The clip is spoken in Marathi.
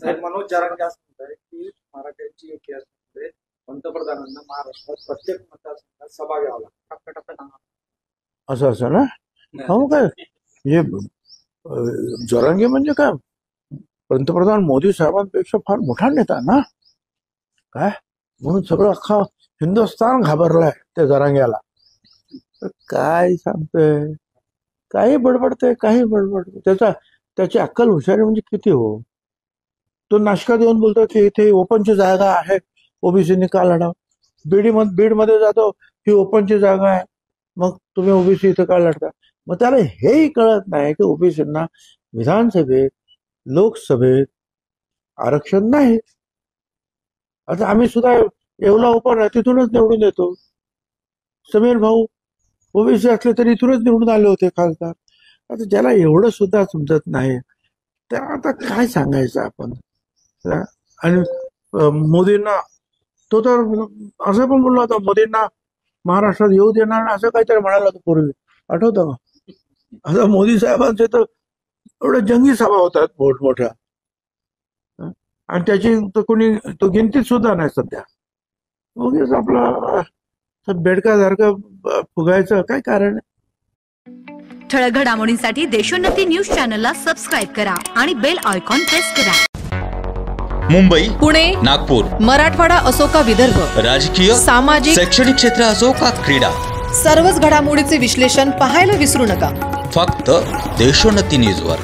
साहेब मनोज जरांगे असं म्हणताय की मराठ्यांची इतिहासामध्ये पंतप्रधानांना महाराष्ट्रात प्रत्येक मतदारसंघात सभा घ्यावा लागतो टप्प्याटप्प्यानं असं असं ना. हो काय हे जरांगे म्हणजे काय पंतप्रधान मोदी साहेबांपेक्षा फार मोठा नेता ना काय म्हणून सगळं अख्खा हिंदुस्थान घाबरलाय त्या जरांग्याला. काय सांगतोय काही बडबडतंय काही बडबडतंय. त्याची अक्कल हुशारी म्हणजे किती हो. तो नाशकात येऊन बोलतो की इथे ओपनची जागा आहे ओबीसीनी का लढाव. बीड मध्ये जातो ही ओपनची जागा आहे मग तुम्ही ओबीसी इथं का लढता. मग त्याला हेही कळत नाही की ओबीसींना विधानसभेत लोकसभेत आरक्षण नाही. आता आम्ही सुद्धा येवला ओपन आहे तिथूनच निवडून येतो. समीर भाऊ ओबीसी असले तरी इथूनच निवडून आले होते खासदार. आता ज्याला एवढं सुद्धा समजत नाही तर आता काय सांगायचं आपण. आणि मोदींना तो तर असं पण बोलला होता मोदींना महाराष्ट्रात येऊ देणार असं काहीतरी म्हणाला होता पूर्वी आठवतं का. आता मोदी साहेबांचे तर एवढ्या जंगी सभा होतात मोठमोठ्या आणि त्याची कोणी तो गिनतीत सुद्धा नाही सध्या. उगीच आपला बेडकासारखं फुगायचं काय कारण आहे. ठळक घडामोडींसाठी देशोन्नती न्यूज चॅनलला सबस्क्राईब करा आणि बेल आयकॉन प्रेस करा. मुंबई, पुणे, नागपूर, मराठवाडा असो का विदर्भ, राजकीय, सामाजिक, शैक्षणिक क्षेत्र असो का क्रीडा, सर्वच घडामोडीचे विश्लेषण पाहायला विसरू नका. फक्त देशोन्नती न्यूजवर.